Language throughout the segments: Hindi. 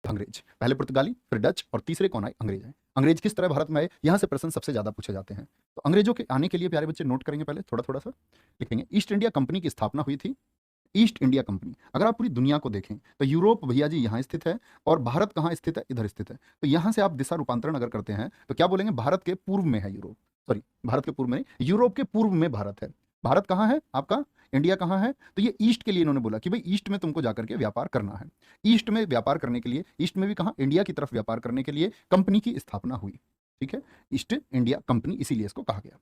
अंग्रेज। पहले पुर्तगाली, फिर डच और तीसरे कौन आए? अंग्रेज आए। अंग्रेज किस तरह भारत में आए, यहां से प्रश्न सबसे ज्यादा पूछे जाते हैं। तो अंग्रेजों के आने के लिए प्यारे बच्चे नोट करेंगे, पहले थोड़ा थोड़ा सा लिखेंगे। ईस्ट इंडिया कंपनी की स्थापना हुई थी। ईस्ट इंडिया कंपनी, अगर आप पूरी दुनिया को देखें तो यूरोप भैया जी यहाँ स्थित है और भारत कहाँ स्थित है? इधर स्थित है। तो यहाँ से आप दिशा रूपांतरण अगर करते हैं तो क्या बोलेंगे? भारत के पूर्व में है यूरोप, सॉरी भारत के पूर्व में नहीं, यूरोप के पूर्व में भारत है। भारत कहाँ है आपका? इंडिया कहाँ है? तो ये ईस्ट के लिए इन्होंने बोला कि भाई ईस्ट में तुमको जाकर के व्यापार करना है। ईस्ट में व्यापार करने के लिए, ईस्ट में भी कहाँ? इंडिया की तरफ व्यापार करने के लिए कंपनी की स्थापना हुई। ठीक है, ईस्ट इंडिया कंपनी, इसीलिए इसको कहा गया।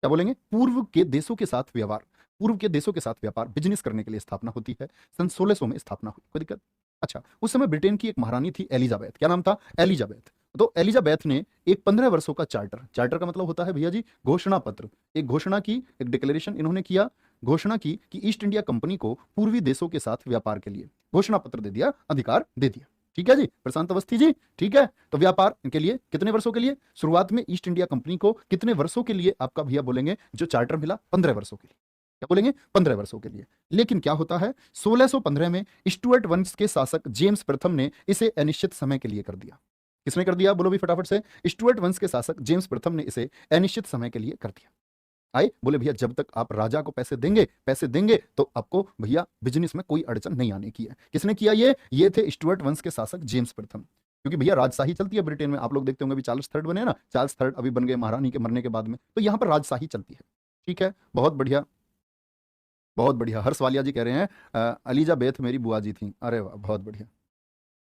क्या बोलेंगे? पूर्व के देशों के साथ व्यवहार, पूर्व के देशों के साथ व्यापार, बिजनेस करने के लिए स्थापना होती है। सन 1600 में स्थापना हुई। कोई दिक्कत? अच्छा, उस समय ब्रिटेन की एक महारानी थी एलिजाबेथ। क्या नाम था? एलिजाबेथ। तो एलिजाबेथ ने एक 15 वर्षों का चार्टर, चार्टर का मतलब होता है भैया जी घोषणा पत्र, एक घोषणा की, एक डिक्लेरेशन इन्होंने किया, घोषणा की कि ईस्ट इंडिया कंपनी को पूर्वी देशों के साथ व्यापार के लिए घोषणा पत्र दे दिया, अधिकार दे दिया। ठीक है जी प्रशांत अवस्थी जी, ठीक है। तो व्यापार के लिए कितने वर्षों के लिए? शुरुआत में ईस्ट इंडिया कंपनी को कितने वर्षों के लिए आपका भैया बोलेंगे जो चार्टर मिला? 15 वर्षों के लिए। क्या बोलेंगे? 15 वर्षों के लिए। लेकिन क्या होता है, 1615 में स्टुअर्ट वंश के शासक जेम्स प्रथम ने इसे अनिश्चित समय के लिए कर दिया। किसने कर दिया? बोलो भी फटाफट से। स्टुअर्ट वंश के शासक जेम्स प्रथम ने इसे अनिश्चित समय के लिए कर दिया। आए बोले भैया जब तक आप राजा को पैसे देंगे तो आपको भैया बिजनेस में कोई अड़चन नहीं आने की है। किसने किया ये थे स्टुअर्ट वंश के शासक जेम्स प्रथम। क्योंकि भैया राजशाही चलती है ब्रिटेन में, आप लोग देखते होंगे अभी चार्ल्स थर्ड बने ना, चार्ल्स थर्ड अभी बन गए महारानी के मरने के बाद में, तो यहाँ पर राजशाही चलती है। ठीक है, बहुत बढ़िया, बहुत बढ़िया। हर्ष वालिया जी कह रहे हैं एलिजाबेथ मेरी बुआ जी थी। अरे वाह, बहुत बढ़िया।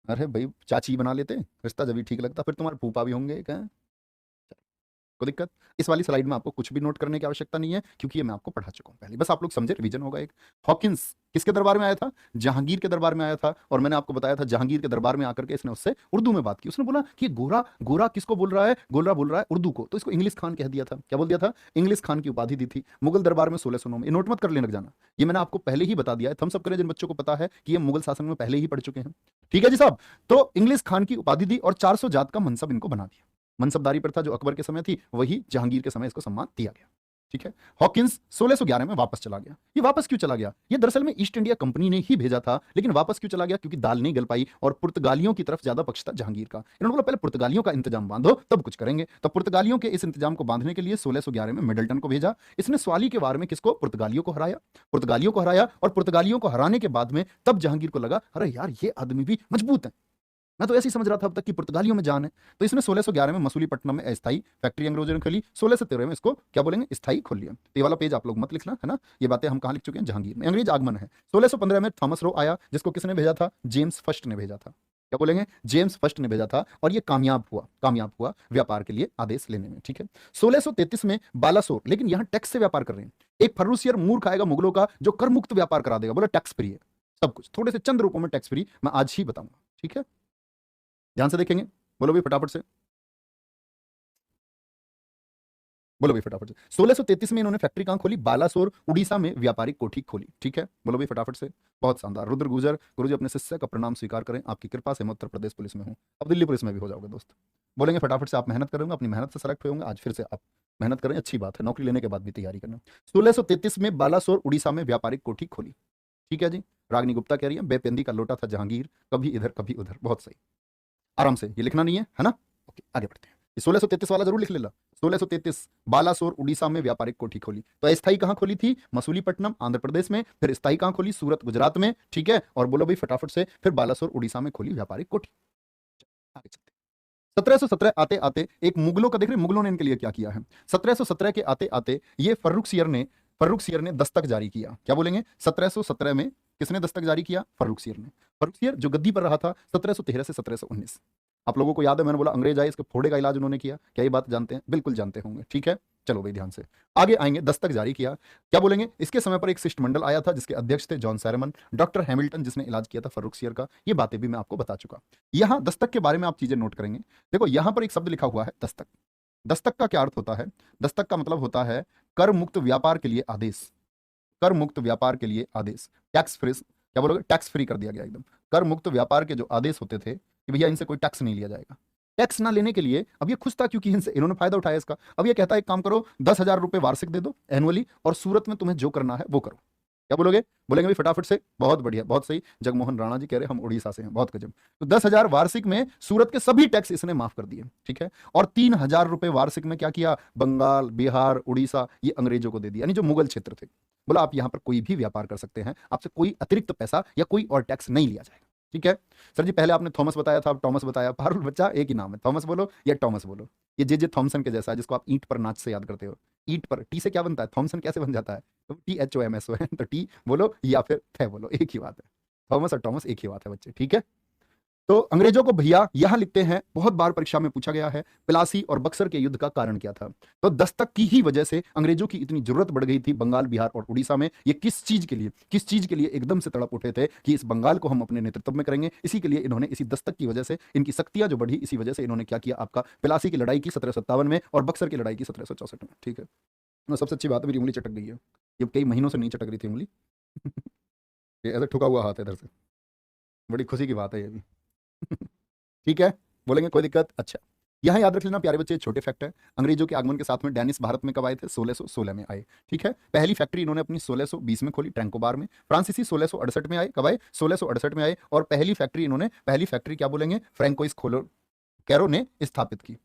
अरे भाई चाची बना लेते, रिश्ता जब भी ठीक लगता, फिर तुम्हारे फूफा भी होंगे क्या? कोई दिक्कत? इस वाली स्लाइड में आपको कुछ भी नोट करने की आवश्यकता नहीं है क्योंकि ये मैं आपको पढ़ा चुका हूं पहले, बस आप लोग समझे, रिवीजन होगा एक। हॉकिंस किसके दरबार में आया था? जहांगीर के दरबार में आया था। और मैंने आपको बताया था जहांगीर के दरबार में आकर के इसने उससे उर्दू में बात की। उसने बोला कि गोरा गोरा किसको बोल रहा है? गोरा बोल रहा है उर्दू को, तो इसको इंग्लिश खान कह दिया था। क्या बोल दिया था? इंग्लिश खान की उपाधि दी थी। मुगल दरबार में 1609 में, नोट मत कर लेने लग जाना, ये मैंने आपको पहले ही बता दिया है। थम्स अप करें जिन बच्चों को पता है कि ये मुगल शासन में पहले ही पढ़ चुके हैं। ठीक है जी साहब। तो इंग्लिश खान की उपाधि दी और 400 जात का मनसब इनको बना दिया। मनसबदारी प्रथा जो अकबर के समय थी वही जहांगीर के समय इसको सम्मान दिया गया। ठीक है। हॉकिंस 1611 में वापस चला गया। ये वापस क्यों चला गया? ये दरअसल में ईस्ट इंडिया कंपनी ने ही भेजा था, लेकिन वापस क्यों चला गया? क्योंकि दाल नहीं गल पाई और पुर्तगालियों की तरफ ज्यादा पक्ष था जहांगीर का। इन्होंने बोला पहले पुर्तगालियों का इंतजाम बांधो तब कुछ करेंगे। तो पुर्तगालियों के इस इंतजाम को बांधने के लिए 1611 में मिडल्टन को भेजा। इसने स्वाली के वार में किसको? पुर्तगालियों को हराया। पुर्तगालियों को हराया और पुर्तगालियों को हराने के बाद में तब जहांगीर को लगा अरे यार ये आदमी भी मजबूत है। मैं तो ऐसे ही समझ रहा था अब तक कि पुर्तगालियों में जान है। तो इसने 1611 में मसूलीपट्टनम में अस्थायी फैक्ट्री अंग्रेजों ने खोली। 1613 में इसको क्या बोलेंगे? स्थायी खोल लिया। तो ये वाला पेज आप लोग मत लिखना, है ना, ये बातें हम कहाँ लिख चुके हैं? जहांगीर में। अंग्रेज आगमन है। 1615 में थॉमस रो आया, जिसको किसने भेजा था? जेम्स फर्स्ट ने भेजा था। क्या बोलेंगे? जेम्स फर्स्ट ने भेजा था और ये कामयाब हुआ व्यापार के लिए आदेश लेने में। ठीक है। 1633 में बालासोर, लेकिन यहां टैक्स से व्यापार कर रहे हैं। एक फर्रुसियर मूर्ख आएगा मुगलों का जो कर मुक्त व्यापार करा देगा, बोला टैक्स फ्री है सब कुछ, थोड़े से चंद रूपों में टैक्स फ्री, मैं आज ही बताऊंगा। ठीक है, ध्यान से देखेंगे, बोलो भी फटाफट से, बोलो भी फटाफट से। 1633 में इन्होंने फैक्ट्री कहां खोली? बालासोर उड़ीसा में व्यापारिक कोठी खोली। ठीक है, बोलो भी फटाफट से। बहुत शानदार। रुद्र गुर्जर, गुरुजी अपने शिष्य का प्रणाम स्वीकार करें, आपकी कृपा से मैं उत्तर प्रदेश पुलिस में हूं, अब दिल्ली पुलिस में भी हो जाओगे दोस्त। बोलेंगे फटाफट से, आप मेहनत करेंगे, अपनी मेहनत से सेलेक्ट होंगे आज, फिर से आप मेहनत करें, अच्छी बात है, नौकरी लेने के बाद भी तैयारी करना। 1633 में बालासोर उड़ीसा में व्यापारिक कोठी खोली। ठीक है जी। रागनी गुप्ता कह रही है बेपेंदी का लोटा था जहांगीर, कभी इधर कभी उधर। बहुत सही, आराम से, ये लिखना नहीं है ना? ओके, आगे बढ़ते हैं। 1633 वाला जरूर लिख लेना। 1633 बालासोर उड़ीसा में व्यापारिक कोठी खोली। तो अस्थायी कहां खोली थी? मसूलीपट्टनम आंध्र प्रदेश में। फिर स्थायी कहां खोली? सूरत गुजरात में। ठीक है, और बोलो भाई फटाफट से, फिर बालासोर उड़ीसा में खोली व्यापारिक कोठी। आगे चलते हैं। 1717 आते आते एक मुगलों का, देख रहे मुगलों ने इनके लिए क्या किया है। 1717 के आते आते ये फर्रुखसियर ने दस्तक जारी किया। क्या बोलेंगे? 1717 में किसने दस्तक जारी किया? फर्रुखसियर ने। फर्रुखसियर जो गद्दी पर रहा था 1713 से 1719। आप लोगों को याद है मैंने बोला अंग्रेज आए, इसके फोड़े का इलाज उन्होंने किया। क्या ये बात जानते हैं? बिल्कुल जानते होंगे। ठीक है, चलो भाई ध्यान से आगे आएंगे। दस्तक जारी किया, क्या बोलेंगे? इसके समय पर एक शिष्टमंडल आया था जिसके अध्यक्ष थे जॉन सैरमन, डॉक्टर हैमिल्टन जिसने इलाज किया था फर्रुखसियर का। ये बातें भी मैं आपको बता चुका। यहां दस्तक के बारे में आप चीजें नोट करेंगे। देखो यहां पर एक शब्द लिखा हुआ है दस्तक। दस्तक का क्या अर्थ होता है? दस्तक का मतलब होता है कर मुक्त व्यापार के लिए आदेश। कर मुक्त व्यापार के लिए आदेश, टैक्स फ्री, क्या बोलोगे? टैक्स फ्री कर दिया गया एकदम। कर मुक्त व्यापार के जो आदेश होते थे कि भैया इनसे कोई टैक्स नहीं लिया जाएगा। टैक्स ना लेने के लिए अब ये खुश था क्योंकि इन्होंने फायदा उठाया इसका। अब ये कहता है एक काम करो, 10,000 रुपए वार्षिक दे दो एनुअली, और सूरत में तुम्हें जो करना है वो करो। क्या बोलोगे? बोलेंगे भाई फटाफट से, बहुत बढ़िया, बहुत सही। जगमोहन राणा जी कह रहे हम उड़ीसा से हैं, बहुत गजब। तो 10,000 वार्षिक में सूरत के सभी टैक्स इसने माफ कर दिए, ठीक है। और 3,000 रुपए वार्षिक में क्या किया? बंगाल, बिहार, उड़ीसा, ये अंग्रेजों को दे दिया, यानी जो मुगल क्षेत्र थे। बोला आप यहां पर कोई भी व्यापार कर सकते हैं, आपसे कोई अतिरिक्त पैसा या कोई और टैक्स नहीं लिया जाएगा, ठीक है। सर जी पहले आपने थॉमस बताया था, अब टॉमस बताया। पारुल बच्चा एक ही नाम है, थॉमस बोलो या टॉमस बोलो। ये जे थॉमसन के जैसा है, जिसको आप ईंट पर नाच से याद करते हो। ईंट पर टी से क्या बनता है? थॉमसन कैसे बन जाता है? तो THOMSO है, तो टी बोलो या फिर थे बोलो, एक ही बात है। थॉमस और टॉमस एक ही बात है बच्चे, ठीक है। तो अंग्रेजों को भैया यहां लिखते हैं, बहुत बार परीक्षा में पूछा गया है, प्लासी और बक्सर के युद्ध का कारण क्या था? तो दस्तक की ही वजह से अंग्रेजों की इतनी जरूरत बढ़ गई थी बंगाल, बिहार और उड़ीसा में। ये किस चीज के लिए एकदम से तड़प उठे थे कि इस बंगाल को हम अपने नेतृत्व में करेंगे। इसी के लिए इन्होंने, इसी दस्तक की वजह से इनकी शक्तियां जो बढ़ी, इसी वजह से इन्होंने क्या किया? आपका प्लासी की लड़ाई की 1757 में और बक्सर की लड़ाई की 1764 में, ठीक है। सबसे अच्छी बात है मेरी उंगली चटक गई है, ये कई महीनों से नहीं चटक रही थी उंगली। ये ऐसा ठुका हुआ हाथ है इधर से, बड़ी खुशी की बात है ये भी। ठीक है, बोलेंगे कोई दिक्कत? अच्छा, यहां याद रख लेना प्यारे बच्चे, छोटे फैक्ट है। अंग्रेजों के आगमन के साथ में डेनिस भारत में कब आए थे? 1616 में आए, ठीक है। पहली फैक्ट्री इन्होंने अपनी 1620 में खोली, ट्रैंकोबार में। फ्रांसीसी 1668 में आए, कब आए? 1668 में आए। और पहली फैक्ट्री क्या बोलेंगे? फ्रैंकोइस खोलो कैरो ने स्थापित की।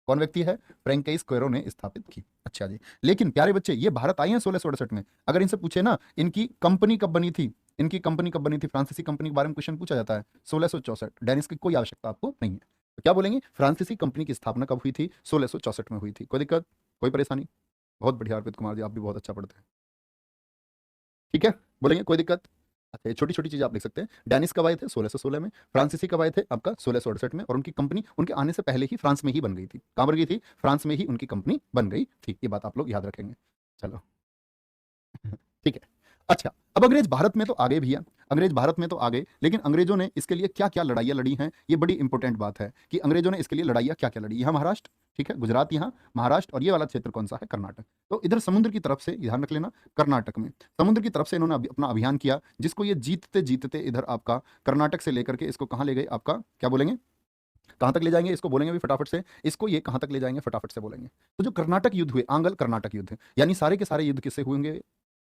कौन व्यक्ति है? फ्रैंकोइस कैरो ने स्थापित की। अच्छा जी, लेकिन प्यारे बच्चे ये भारत आए हैं 1668 में। अगर इनसे पूछे ना इनकी कंपनी कब बनी थी, फ्रांसीसी कंपनी के बारे में क्वेश्चन पूछा जाता है 1664। डेनिस की कोई आवश्यकता आपको नहीं है। तो क्या बोलेंगे? फ्रांसीसी कंपनी की स्थापना कब हुई थी? 1664 में हुई थी। कोई दिक्कत, कोई परेशानी? बहुत बढ़िया अर्पित कुमार जी, आप भी बहुत अच्छा पढ़ते हैं, ठीक है। बोलेंगे कोई दिक्कत? अच्छा, ये छोटी छोटी चीज आप लिख सकते हैं। डेनिस कब आए थे? 1616 में। फ्रांसीसी कब आए थे? आपका 1668 में। और उनकी कंपनी उनके आने से पहले ही फ्रांस में ही बन गई थी। कहां बन गई थी? फ्रांस में ही उनकी कंपनी बन गई थी। ये बात आप लोग याद रखेंगे, चलो। ठीक है। अच्छा, अब अंग्रेज भारत में तो आ गए भैया, अंग्रेज भारत में तो आ गए, लेकिन अंग्रेजों ने इसके लिए क्या क्या लड़ाइयां लड़ी हैं? ये बड़ी इंपॉर्टेंट बात है कि अंग्रेजों ने इसके लिए लड़ाइयां क्या क्या लड़ी। यहाँ महाराष्ट्र, ठीक है, गुजरात, यहाँ महाराष्ट्र, और ये वाला क्षेत्र कौन सा है? कर्नाटक। तो इधर समुद्र की तरफ से, ध्यान रख लेना, कर्नाटक में समुद्र की तरफ से इन्होंने अपना अभियान किया, जिसको ये जीतते जीतते इधर आपका कर्नाटक से लेकर के इसको कहाँ ले गए? आपका क्या बोलेंगे? कहां तक ले जाएंगे इसको? बोलेंगे भी फटाफट से, इसको ये कहां तक ले जाएंगे? फटाफट से बोलेंगे। तो जो कर्नाटक युद्ध हुए, आंगल कर्नाटक युद्ध, यानी सारे के सारे युद्ध किससे हुएंगे?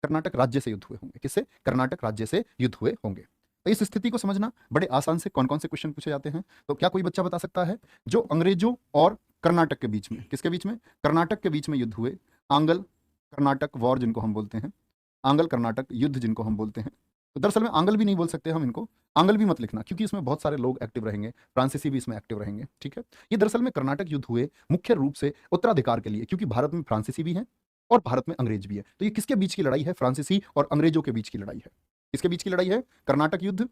कर्नाटक राज्य से युद्ध हुए होंगे। किससे? कर्नाटक राज्य से युद्ध हुए होंगे। तो इस स्थिति को समझना बड़े आसान से कौन कौन से क्वेश्चन पूछे जाते हैं। तो क्या कोई बच्चा बता सकता है जो अंग्रेजों और कर्नाटक के बीच में, किसके बीच में? कर्नाटक के बीच में युद्ध हुए, आंगल कर्नाटक वॉर जिनको हम बोलते हैं, आंगल कर्नाटक युद्ध जिनको हम बोलते हैं। तो दरअसल में आंगल भी नहीं बोल सकते हम इनको, आंगल भी मत लिखना, क्योंकि इसमें बहुत सारे लोग एक्टिव रहेंगे, फ्रांसीसी भी इसमें एक्टिव रहेंगे, ठीक है। ये दरअसल में कर्नाटक युद्ध हुए मुख्य रूप से उत्तराधिकार के लिए, क्योंकि भारत में फ्रांसीसी भी है और भारत में अंग्रेज भी है। तो ये किसके बीच की लड़ाई है? फ्रांसीसी और अंग्रेजों के बीच की लड़ाई है। किसके बीच की लड़ाई है? कर्नाटक युद्ध,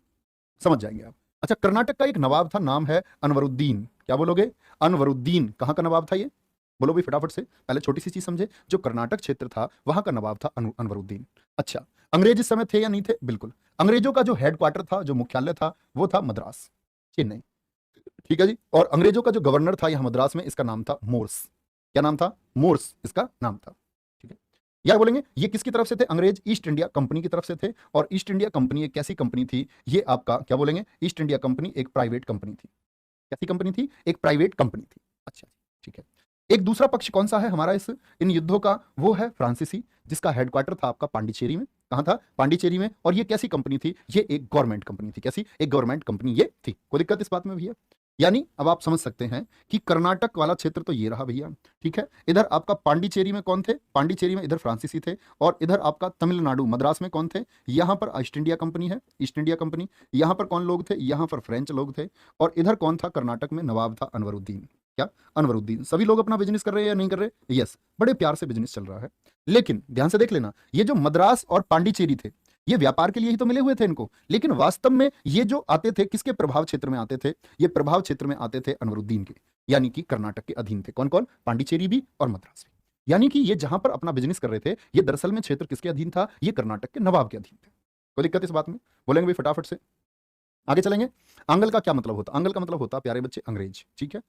समझ जाएंगे आप। अच्छा, कर्नाटक का एक नवाब था, नाम है अनवरुद्दीन। क्या बोलोगे? अनवरुद्दीन। कहां का नवाब था ये? बोलो भी फटाफट से, पहले छोटी सी चीज समझे, जो कर्नाटक क्षेत्र था वहां का नवाब था अनवरुद्दीन। अच्छा, अंग्रेज इस समय थे या नहीं थे? बिल्कुल। अंग्रेजों का जो हेडक्वार्टर था, जो मुख्यालय था, वो था मद्रास, चेन्नई, ठीक है जी। और अंग्रेजों का जो गवर्नर था यहां मद्रास में, इसका नाम था मोर्स। क्या नाम था? मोर्स इसका नाम था, ठीक है। या बोलेंगे ये किसकी तरफ से थे? अंग्रेज ईस्ट इंडिया कंपनी की तरफ से थे। और ईस्ट इंडिया कंपनी एक कैसी कंपनी थी? ये आपका क्या बोलेंगे? ईस्ट इंडिया कंपनी एक प्राइवेट कंपनी थी। कैसी कंपनी थी? एक प्राइवेट कंपनी थी। अच्छा, ठीक है। एक दूसरा पक्ष कौन सा है हमारा इस इन युद्धों का? वो है फ्रांसीसी, जिसका हेडक्वार्टर था आपका पांडिचेरी में। कहां था? पांडिचेरी में। और ये कैसी कंपनी थी? ये एक गवर्नमेंट कंपनी थी। कैसी? एक गवर्नमेंट कंपनी ये थी। कोई दिक्कत इस बात में भैया? यानी अब आप समझ सकते हैं कि कर्नाटक वाला क्षेत्र तो ये रहा भैया, ठीक है। इधर आपका पांडिचेरी में कौन थे? पांडिचेरी में इधर फ्रांसीसी थे। और इधर आपका तमिलनाडु मद्रास में कौन थे? यहां पर ईस्ट इंडिया कंपनी है, ईस्ट इंडिया कंपनी। यहां पर कौन लोग थे? यहां पर फ्रेंच लोग थे। और इधर कौन था? कर्नाटक में नवाब था अनवरुद्दीन। क्या? अनवरुद्दीन। सभी लोग अपना बिजनेस कर रहे हैं या नहीं कर रहे? यस, बड़े प्यार से बिजनेस चल रहा है। लेकिन ध्यान से देख लेना, ये जो मद्रास और पांडिचेरी थे, ये व्यापार के लिए ही तो मिले हुए थे इनको, लेकिन वास्तव में ये जो आते थे किसके प्रभाव क्षेत्र में आते थे? ये प्रभाव क्षेत्र में आते थे अनवरुद्दीन के, यानी कि कर्नाटक के अधीन थे। कौन कौन? पांडिचेरी भी और मद्रास भी। यानी कि ये जहां पर अपना बिजनेस कर रहे थे, ये दरअसल में क्षेत्र किसके अधीन था? ये कर्नाटक के नवाब के अधीन थे। कोई दिक्कत इस बात में? बोलेंगे भाई फटाफट से, आगे चलेंगे। आंगल का क्या मतलब होता? आंगल का मतलब होता प्यारे बच्चे अंग्रेज, ठीक है।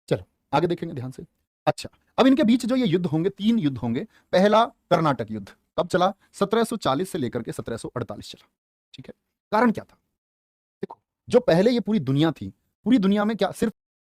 चलो आगे देखेंगे ध्यान से। अच्छा, अब इनके बीच जो ये युद्ध होंगे, 3 युद्ध होंगे। पहला कर्नाटक युद्ध कब चला? 1740 से लेकर के 1748 चला, ठीक है। कारण क्या था? देखो, जो पहले ये पूरी दुनिया थी, पूरी दुनिया में क्या सिर्फ